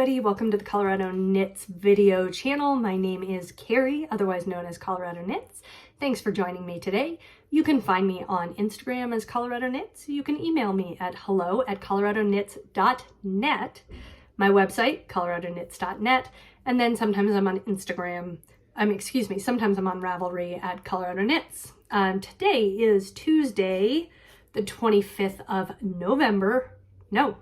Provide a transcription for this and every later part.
everybody, welcome to the Colorado Knits video channel. My name is Carrie, otherwise known as Colorado Knits. Thanks for joining me today. You can find me on Instagram as Colorado Knits. You can email me at hello@coloradoknits.net, my website, coloradoknits.net, and then sometimes I'm on Instagram, sometimes I'm on Ravelry at Colorado Knits. Today is Tuesday, the 25th of November. No.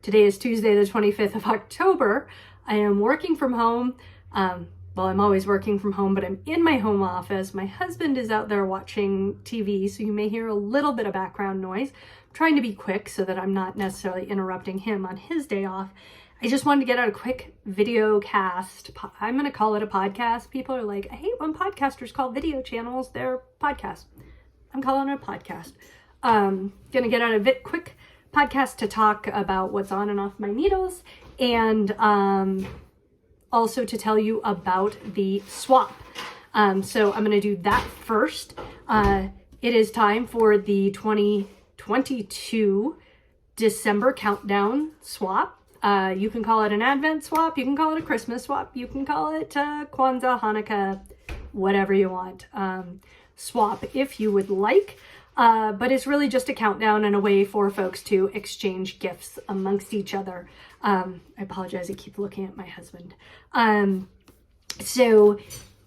Today is Tuesday, the 25th of October. I am working from home. Well, I'm always working from home, but I'm in my home office. My husband is out there watching TV, so you may hear a little bit of background noise. I'm trying to be quick so that I'm not necessarily interrupting him on his day off. I just wanted to get out a quick video cast. I'm going to call it a podcast. People are like, I hate when podcasters call video channels their podcast. I'm calling it a podcast. Going to get out a quick podcast to talk about what's on and off my needles, and also to tell you about the swap. So I'm going to do that first. It is time for the 2022 December countdown swap. You can call it an Advent swap, you can call it a Christmas swap, you can call it Kwanzaa, Hanukkah, whatever you want. Swap if you would like. But it's really just a countdown and a way for folks to exchange gifts amongst each other. I apologize, I keep looking at my husband. So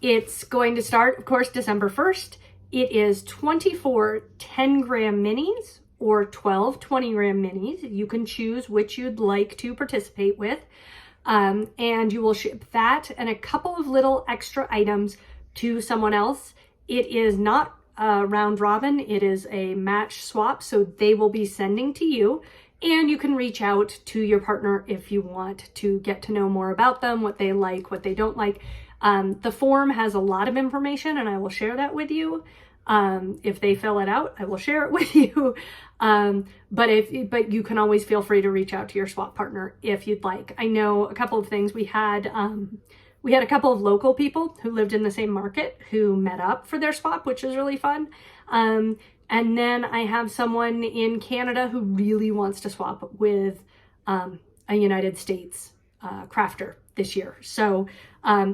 it's going to start, of course, December 1st. It is 24 10-gram minis or 12 20-gram minis. You can choose which you'd like to participate with. And you will ship that and a couple of little extra items to someone else. It is not round robin. It is a match swap, so they will be sending to you, and you can reach out to your partner if you want to get to know more about them, what they like, what they don't like. The form has a lot of information, and I will share that with you. If they fill it out, I will share it with you. But you can always feel free to reach out to your swap partner if you'd like. I know a couple of things. We had a couple of local people who lived in the same market who met up for their swap, which was really fun. And then I have someone in Canada who really wants to swap with a United States crafter this year. So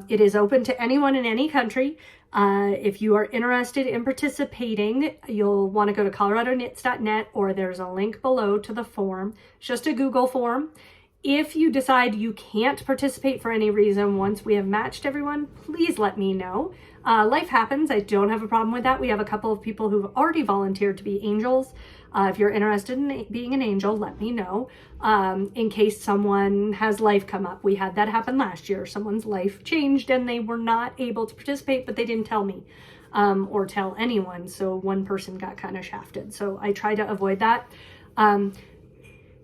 it is open to anyone in any country. If you are interested in participating, you'll want to go to coloradoknits.net, or there's a link below to the form. It's just a Google form. If you decide you can't participate for any reason once we have matched everyone, please let me know. Life happens. I don't have a problem with that. We have a couple of people who've already volunteered to be angels. If you're interested in being an angel, let me know. In case someone has life come up. We had that happen last year. Someone's life changed and they were not able to participate, but they didn't tell me or tell anyone. So one person got kind of shafted. So I try to avoid that.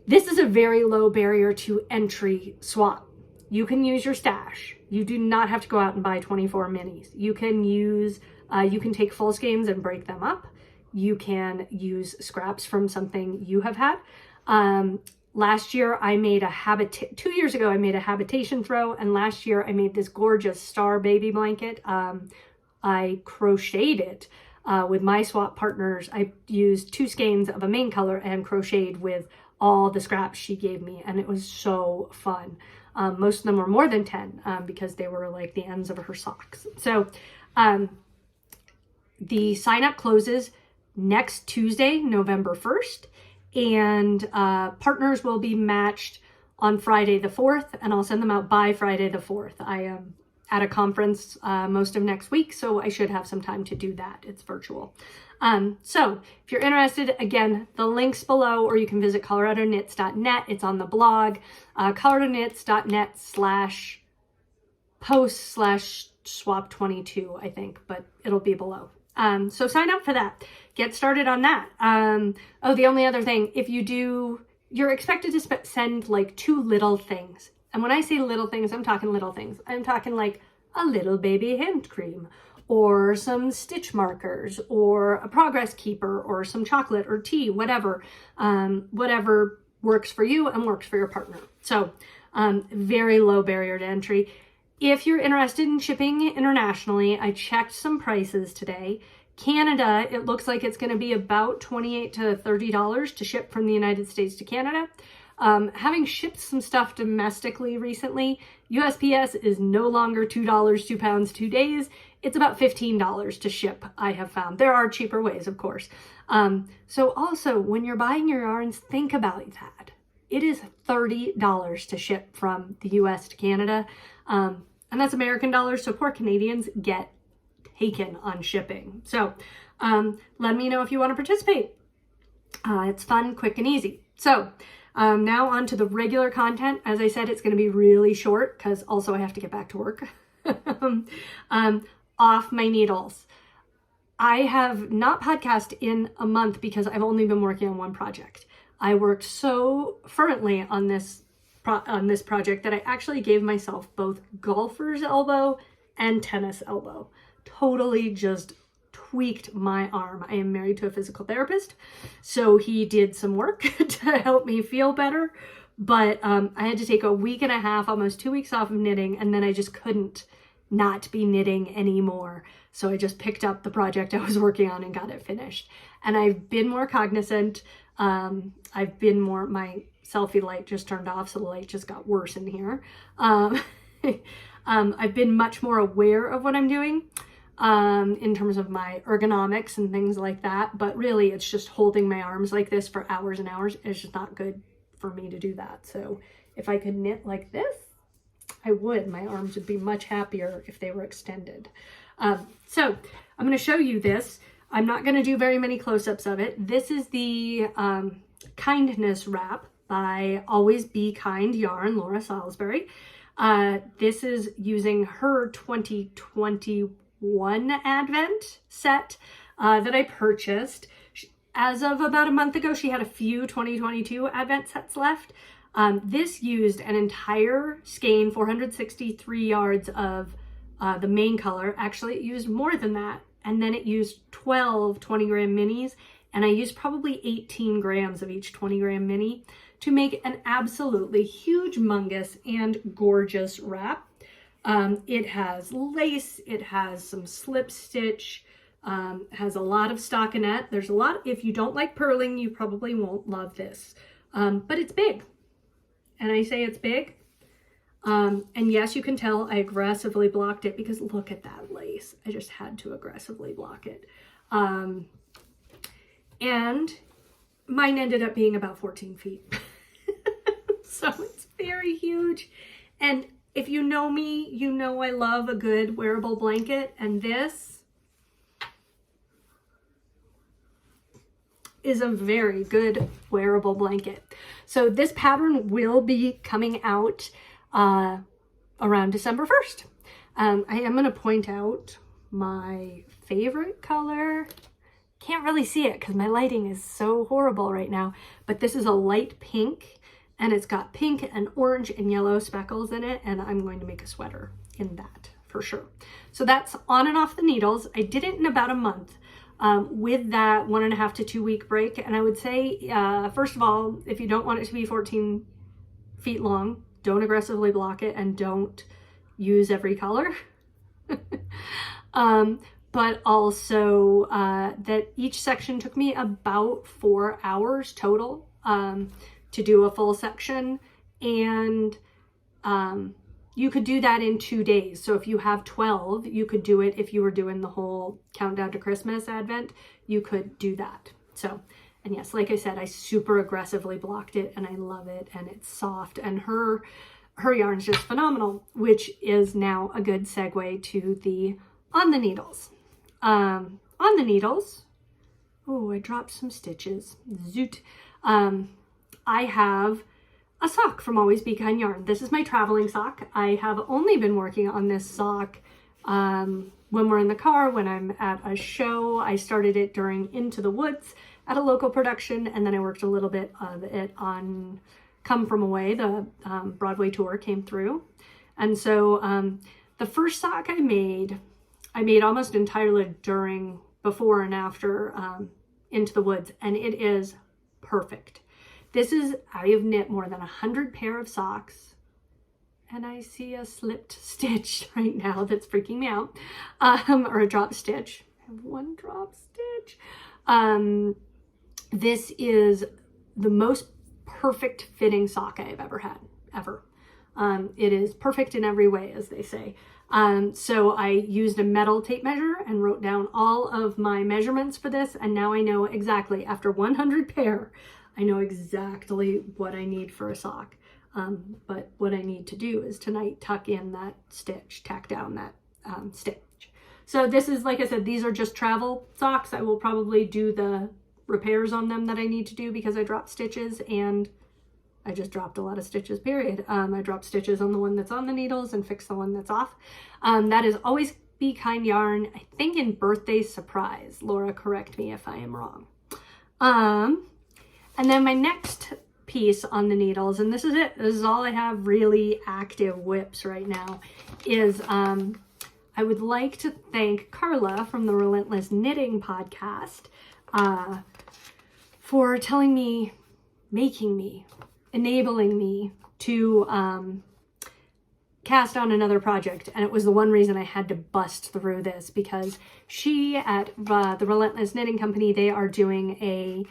This is a very low barrier to entry swap. You can use your stash. You do not have to go out and buy 24 minis. You can take full skeins and break them up. You can use scraps from something you have had. Last year I made 2 years ago I made a habitation throw, and last year I made this gorgeous star baby blanket. I crocheted it with my swap partners. I used 2 skeins of a main color and crocheted with all the scraps she gave me, and it was so fun. Most of them were more than 10 because they were like the ends of her socks. So the sign up closes next Tuesday, November 1st, and partners will be matched on Friday the 4th, and I'll send them out by Friday the 4th. I am at a conference most of next week, so I should have some time to do that. It's virtual. So if you're interested, again, the link's below, or you can visit coloradoknits.net. It's on the blog, coloradoknits.net/post/swap22, I think, but it'll be below. So sign up for that. Get started on that. The only other thing, if you do, you're expected to send like 2 little things. And when I say little things, I'm talking little things. I'm talking like a little baby hand cream, or some stitch markers, or a progress keeper, or some chocolate or tea, whatever works for you and works for your partner. So very low barrier to entry. If you're interested in shipping internationally, I checked some prices today. Canada, it looks like it's going to be about $28 to $30 to ship from the United States to Canada. Having shipped some stuff domestically recently, USPS is no longer $2, 2 pounds, 2 days. It's about $15 to ship, I have found. There are cheaper ways, of course. So also, when you're buying your yarns, think about that. It is $30 to ship from the US to Canada. And that's American dollars, so poor Canadians get taken on shipping. So let me know if you want to participate. It's fun, quick, and easy. So now on to the regular content. As I said, it's going to be really short because also I have to get back to work. Off my needles. I have not podcasted in a month because I've only been working on one project. I worked so fervently on this project that I actually gave myself both golfer's elbow and tennis elbow. Totally just tweaked my arm. I am married to a physical therapist, so he did some work to help me feel better. But I had to take a week and a half, almost 2 weeks off of knitting, and then I just couldn't not be knitting anymore. So I just picked up the project I was working on and got it finished. And I've been more cognizant. I've been more, my selfie light just turned off, so the light just got worse in here. I've been much more aware of what I'm doing in terms of my ergonomics and things like that. But really, it's just holding my arms like this for hours and hours. It's just not good for me to do that. So if I could knit like this, I would. My arms would be much happier if they were extended. So I'm going to show you this. I'm not going to do very many close-ups of it. This is the Kindness Wrap by Always Be Kind Yarn, Laura Salisbury. This is using her 2021 Advent set that I purchased. As of about a month ago, she had a few 2022 Advent sets left. This used an entire skein, 463 yards of the main color. Actually, it used more than that. And then it used 12 20-gram minis. And I used probably 18 grams of each 20-gram mini to make an absolutely huge, humongous, and gorgeous wrap. It has lace. It has some slip stitch. Has a lot of stockinette. There's a lot. If you don't like purling, you probably won't love this. But it's big. And I say it's big. And yes, you can tell I aggressively blocked it because look at that lace. I just had to aggressively block it. And mine ended up being about 14 feet. So it's very huge. And if you know me, you know I love a good wearable blanket. And this is a very good wearable blanket. So this pattern will be coming out around December 1st. I am going to point out my favorite color. Can't really see it because my lighting is so horrible right now, but this is a light pink and it's got pink and orange and yellow speckles in it, and I'm going to make a sweater in that for sure. So that's on and off the needles. I did it in about a month with that 1.5 to 2 week break, and I would say first of all, if you don't want it to be 14 feet long, don't aggressively block it and don't use every color. But also that each section took me about 4 hours total to do a full section. And you could do that in 2 days. So if you have 12, you could do it. If you were doing the whole countdown to Christmas Advent, you could do that. So, and yes, like I said, I super aggressively blocked it and I love it and it's soft, and her yarn's just phenomenal, which is now a good segue to the on the needles. On the needles, oh, I dropped some stitches. Zoot. I have a sock from Always Be Kind Yarn. This is my traveling sock. I have only been working on this sock when we're in the car, when I'm at a show. I started it during Into the Woods at a local production, and then I worked a little bit of it on Come From Away, the Broadway tour came through. And so the first sock I made almost entirely before and after Into the Woods, and it is perfect. I have knit more than 100 pair of socks, and I see a slipped stitch right now that's freaking me out, or a drop stitch. I have one drop stitch. This is the most perfect fitting sock I've ever had, ever. It is perfect in every way, as they say. So I used a metal tape measure and wrote down all of my measurements for this. And now I know exactly, after 100 pair, I know exactly what I need for a sock. But what I need to do is tonight tuck in that stitch, tack down that stitch. So this is, like I said, these are just travel socks. I will probably do the repairs on them that I need to do because I dropped stitches, and I just dropped a lot of stitches, period. I dropped stitches on the one that's on the needles and fixed the one that's off. That is Always Be Kind yarn, I think in Birthday Surprise. Laura, correct me if I am wrong. And then my next piece on the needles, and this is it, this is all I have really active whips right now, is I would like to thank Carla from the Relentless Knitting podcast for telling me, making me, enabling me to cast on another project. And it was the one reason I had to bust through this, because she at the Relentless Knitting Company, they are doing a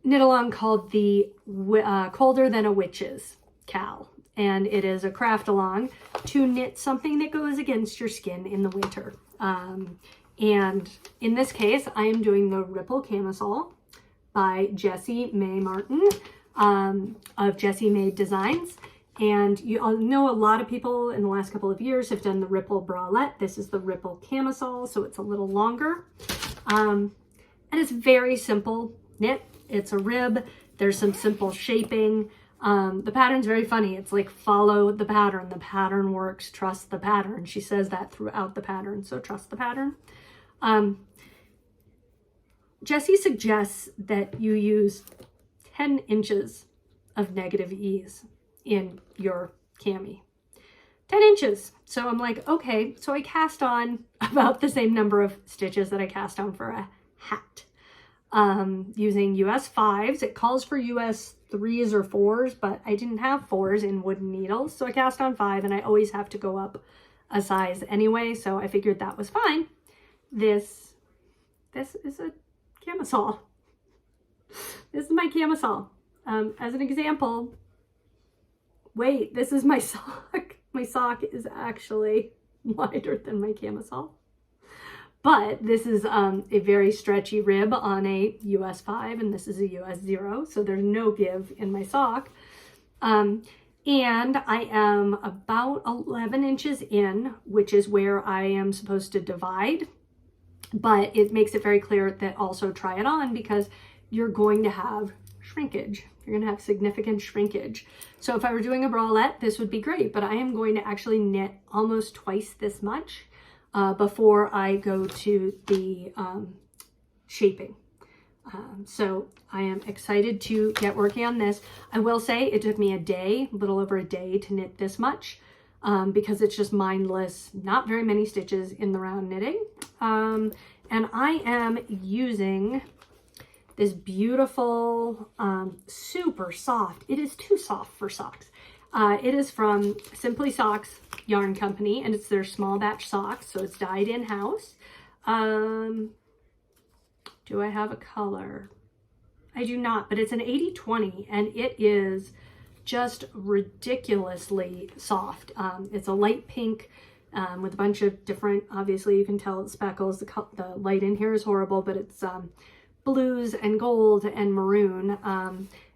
knit along called the Colder Than a Witch's Cal. And it is a craft along to knit something that goes against your skin in the winter. And in this case, I am doing the Ripple Camisole by Jessie May Martin of Jessie Made Designs. And you all know a lot of people in the last couple of years have done the Ripple Bralette. This is the Ripple Camisole, so it's a little longer. And it's very simple knit. It's a rib. There's some simple shaping. The pattern's very funny. It's like, follow the pattern. The pattern works. Trust the pattern. She says that throughout the pattern. So trust the pattern. Jessie suggests that you use 10 inches of negative ease in your cami. 10 inches. So I'm like, okay, so I cast on about the same number of stitches that I cast on for a hat. Using US 5s. It calls for US 3s or 4s, but I didn't have 4s in wooden needles, so I cast on 5, and I always have to go up a size anyway, so I figured that was fine. This is a camisole. This is my camisole. As an example, wait, this is my sock. My sock is actually wider than my camisole. But this is a very stretchy rib on a US 5, and this is a US 0, so there's no give in my sock. And I am about 11 inches in, which is where I am supposed to divide. But it makes it very clear that also try it on, because you're going to have shrinkage. You're going to have significant shrinkage. So if I were doing a bralette, this would be great, but I am going to actually knit almost twice this much before I go to the shaping. So I am excited to get working on this. I will say it took me a little over a day to knit this much because it's just mindless, not very many stitches in the round knitting. And I am using this beautiful, super soft, it is too soft for socks. It is from Simply Socks Yarn Company, and it's their small batch socks, so it's dyed in-house. Do I have a color? I do not, but it's an 80/20, and it is just ridiculously soft. It's a light pink with a bunch of different, obviously you can tell it's speckles. The light in here is horrible, but it's blues and gold and maroon.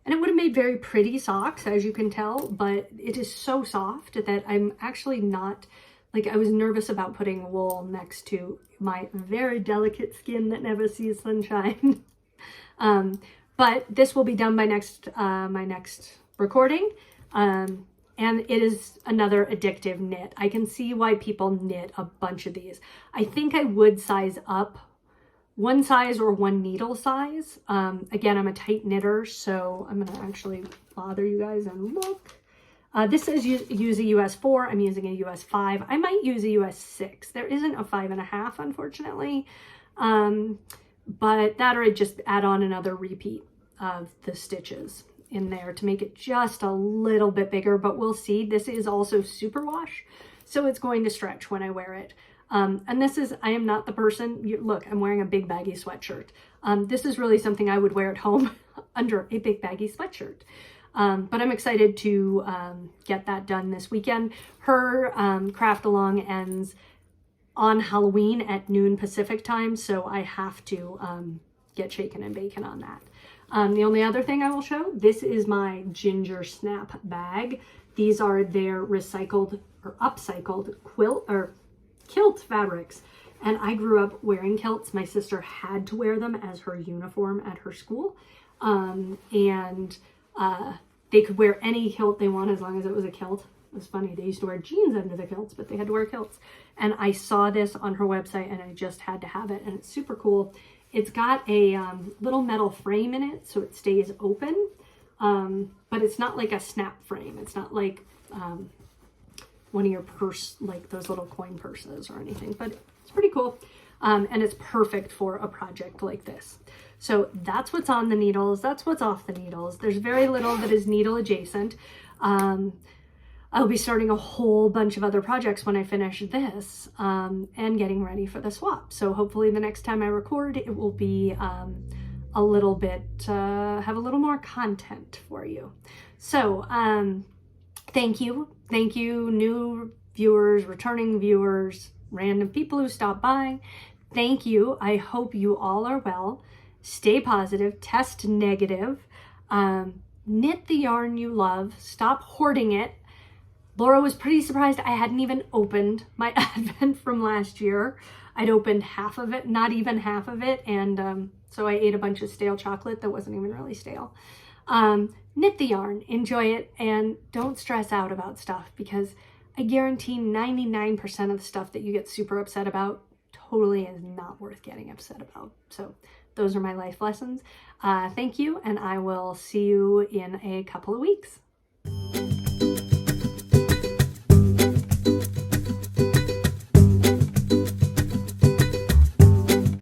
And it would have made very pretty socks, as you can tell, but it is so soft that I'm actually not, like, I was nervous about putting wool next to my very delicate skin that never sees sunshine. But this will be done by my next recording. And it is another addictive knit. I can see why people knit a bunch of these. I think I would size up one size or one needle size. Again, I'm a tight knitter, so I'm gonna actually bother you guys and look. This says use a US 4. I'm using a US 5. I might use a US 6. There isn't a 5.5, unfortunately. But that, or I just add on another repeat of the stitches in there to make it just a little bit bigger, but we'll see. This is also superwash, so it's going to stretch when I wear it. And this is, I am not the person, look, I'm wearing a big baggy sweatshirt. This is really something I would wear at home under a big baggy sweatshirt. But I'm excited to get that done this weekend. Her craft along ends on Halloween at noon Pacific time, so I have to get shaken and bacon on that. The only other thing I will show, this is my ginger snap bag. These are their recycled or upcycled kilt fabrics. And I grew up wearing kilts. My sister had to wear them as her uniform at her school. They could wear any kilt they want as long as it was a kilt. It was funny, they used to wear jeans under the kilts, but they had to wear kilts. And I saw this on her website and I just had to have it, and it's super cool. It's got a little metal frame in it so it stays open, but it's not like a snap frame. It's not like one of your purse, like those little coin purses or anything, but it's pretty cool. And it's perfect for a project like this. So that's what's on the needles. That's what's off the needles. There's very little that is needle adjacent. I'll be starting a whole bunch of other projects when I finish this and getting ready for the swap. So hopefully the next time I record, it will be a little bit, have a little more content for you. So thank you. Thank you, new viewers, returning viewers, random people who stop by. Thank you. I hope you all are well. Stay positive, test negative, knit the yarn you love, stop hoarding it. Laura was pretty surprised I hadn't even opened my advent from last year. I'd opened half of it, not even half of it, and so I ate a bunch of stale chocolate that wasn't even really stale. Knit the yarn, enjoy it, and don't stress out about stuff, because I guarantee 99% of the stuff that you get super upset about totally is not worth getting upset about. So those are my life lessons. Thank you, and I will see you in a couple of weeks.